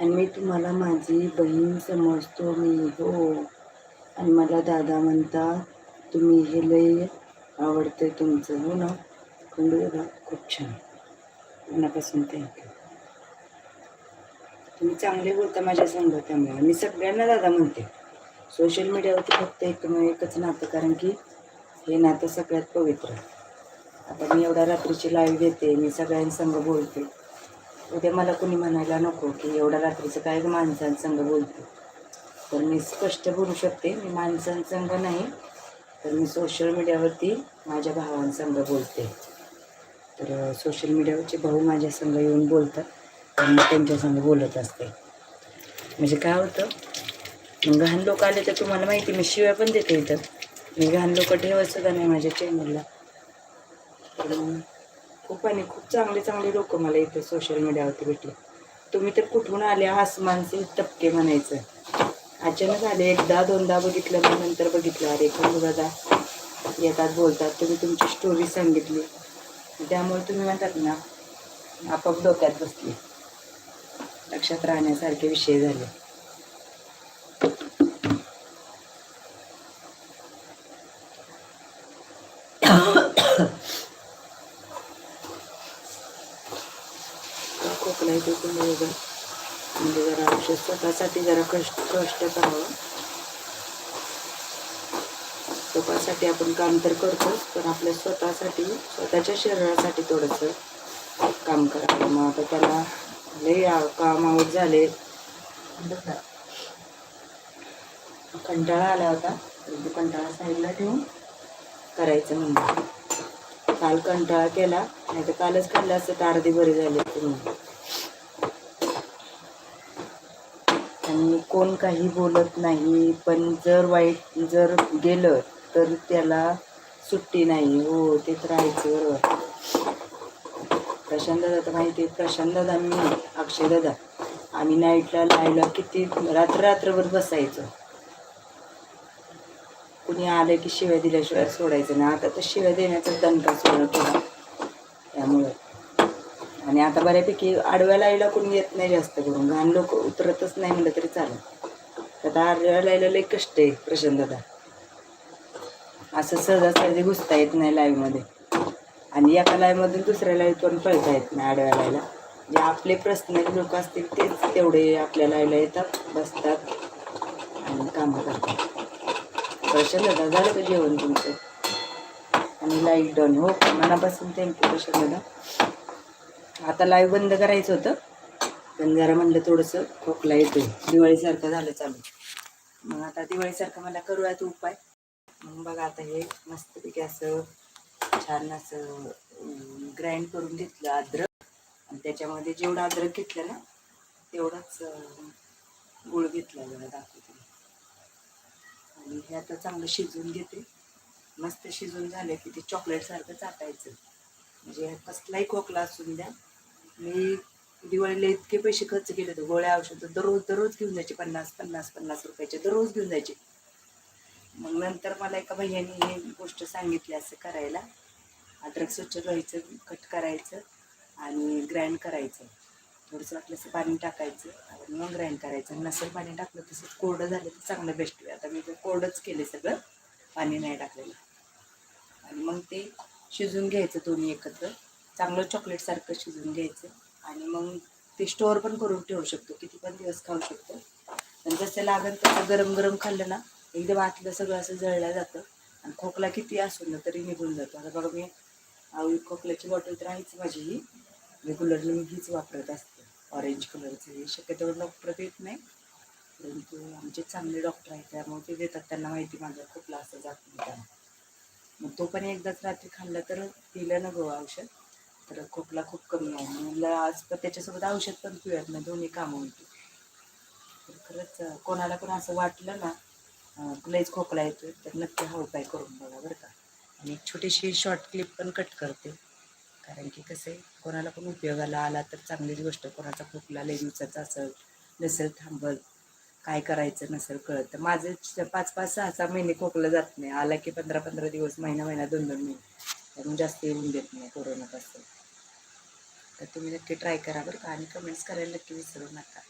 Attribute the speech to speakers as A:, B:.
A: आणि मी तुम्हाला माझी बहीण समजतो मी हो. आणि मला दादा म्हणता तुम्ही हे लय आवडते तुमचं हो ना. खंडू दादा खूप छान, मनापासून थँक्यू. तुम्ही चांगले बोलता माझ्या संग, त्यामुळे मी सगळ्यांना दादा म्हणते. सोशल मीडियावरती फक्त एकच नातं, कारण की हे नातं सगळ्यात पवित्र. आता मी एवढ्या रात्रीची लाईव्ह घेते, मी सगळ्यांसंग बोलते. उद्या मला कोणी म्हणायला नको की एवढ्या रात्रीचं काय माणसांसंग बोलते. तर मी स्पष्ट बोलू शकते, मी माणसांसंग नाही, तर मी सोशल मीडियावरती माझ्या भावांसंग बोलते. तर सोशल मीडियावरचे भाऊ माझ्या संग येऊन बोलतात, तर मी त्यांच्यासंग बोलत असते. म्हणजे काय होतं, मग घाण लोक आले तर तुम्हाला माहिती मी शिव्या पण देते इथं. मी घाण लोक ठेवत सुद्धा नाही माझ्या चॅनलला. तर खूप आणि खूप चांगले चांगले लोक मला इथं सोशल मीडियावरती भेटले. तुम्ही तर कुठून आले आसमानचे टपके म्हणायचं. अचानक आले, एकदा दोनदा बघितलं, मग नंतर बघितलं अरे खंडू दादा येतात बोलतात, तुम्ही तुमची स्टोरी सांगितली, त्यामुळे तुम्ही म्हणतात ना आपोआप डोक्यात बसली, लक्षात राहण्यासारखे विषय झाले. खोकला येतो तुम्ही म्हणजे जरा औषध स्वतःसाठी जरा कष्ट करावं. स्वतःसाठी आपण काम तर करतोच, पण आपल्या स्वतःसाठी स्वतःच्या शरीरासाठी थोडंसं काम करावं. मग आता त्याला लय काम आऊट झाले, कंटाळा आला होता, तर कंटाळा साईडला ठेवून करायचं म्हणजे. काल कंटाळा केला, नाही तर कालच खाल्लं असतं तर अर्धी बरी झाली तुम्ही. आणि कोण काही बोलत नाही, पण जर वाईट जर गेलं तर त्याला सुट्टी नाही हो, ते तर राहायचं बरोबर. प्रशांत दादा तर माहिती आहे, प्रशांत दादा मी अक्षय दादा आम्ही नाईटला लाईव्हला किती रात्रभर बसायचो. कुणी आलं की शिव्या दिल्याशिवाय सोडायचं नाही. आता तर शिव्या देण्याचा दणका सोडा केला त्यामुळे. आणि आता बऱ्यापैकी आडव्या लाईला कोणी येत नाही जास्त करून, घाण लोक उतरतच नाही म्हणलं तरी चालेल. आता आडव्या लाईला लई कष्ट आहे प्रशांत दादा, असं सहजासहजी घुसता येत नाही लाईव्हमध्ये. आणि एका लाईव्हमधून दुसऱ्या लाईव्ह पण पळता येत नाही आडव्या लाईला. जे आपले पर्सनल लोक असतील तेच तेवढे आपल्या लाईव्हला येतात, बसतात आणि कामं करतात. प्रशांत दादा झालं का जेवण तुमचं? आणि लाईव्ह डन हो, मनापासून थँक्यू प्रशांत दादा. आता लाईव्ह बंद करायचं होतं, पण जरा म्हणलं थोडंसं खोकला येतोय, दिवाळीसारखं झालं चालू. मग आता दिवाळीसारखं मला करूयात उपाय. मग बघा आता हे मस्तपैकी असं छान असं ग्राइंड करून घेतलं अद्रक, आणि त्याच्यामध्ये जेवढं अद्रक घेतलं ना तेवढाच गुळ घेतला, जरा दाखवते. आणि हे आता चांगलं शिजवून घेते. मस्त शिजून झालं की ते चॉकलेटसारखं चाटायचं. म्हणजे कसलाही खोकला असून द्या. मी दिवाळीला इतके पैसे खर्च केले होते, गोळ्या औषधं दररोज घेऊन जायचे, 50 रुपयाचे दररोज घेऊन जायचे. मग नंतर मला एका भैयाने ही गोष्ट सांगितली असं करायला. अद्रक स्वच्छ धुवायचं, कट करायचं आणि ग्राइंड करायचं. थोडंसं वाटलंसं पाणी टाकायचं आणि मग ग्राइंड करायचं. नसेल पाणी टाकलं तसंच कोरडं झालं तर चांगलं बेस्ट आहे. आता मी ते कोरडंच केले सगळं, पाणी नाही टाकलेलं. आणि मग ते शिजून घ्यायचं दोन्ही एकत्र, चांगलं चॉकलेटसारखं शिजून घ्यायचं. आणि मग ते स्टोअर पण करून ठेवू शकतो, किती पण दिवस खाऊ शकतो. आणि जसं लागेल तसं गरम गरम खाल्लं ना एकदम आतलं सगळं असं जळलं जातं, आणि खोकला किती असून ना तरी निघून जातो. आता बघा मी खोकल्याची बॉटल तर आहेच माझी, ही रेग्युलरली मी हीच वापरत असते, ऑरेंज कलरचं. हे शक्यतो डॉक्टर येत नाही, परंतु आमचे चांगले डॉक्टर आहेत त्यामुळे ते देतात, त्यांना माहिती माझा खोकला असं जात नाही त्यांना. मग तो पण एकदाच रात्री खाल्ला तर पिलं ना गो औषध, तर खोकला खूप कमी आहे. म्हणलं आज पण त्याच्यासोबत औषध पण पिऊयात ना, दोन्ही कामं होती. तर खरंच कोणाला पण असं वाटलं ना लईच खोकला येतोय तर नक्की हा उपाय करून बघा बरं का. आणि एक छोटीशी शॉर्ट क्लिप पण कट करते, कारण की कसं आहे कोणाला पण उपयोगाला आला तर चांगलीच गोष्ट. कोणाचा खोकला लई दिवसाचा असेल, नसेल थांबत, काय करायचं नसेल कळत, तर माझं 5-5, 6-6 महिने खोकलं जात नाही, आला की 15-15 दिवस, महिना 2-2 महिने, त्यामुळे जास्त येऊन देत नाही कोरोनापासून. तर तुम्ही नक्की ट्राय करा बरं का, आणि कमेंट्स करायला नक्की विसरू नका.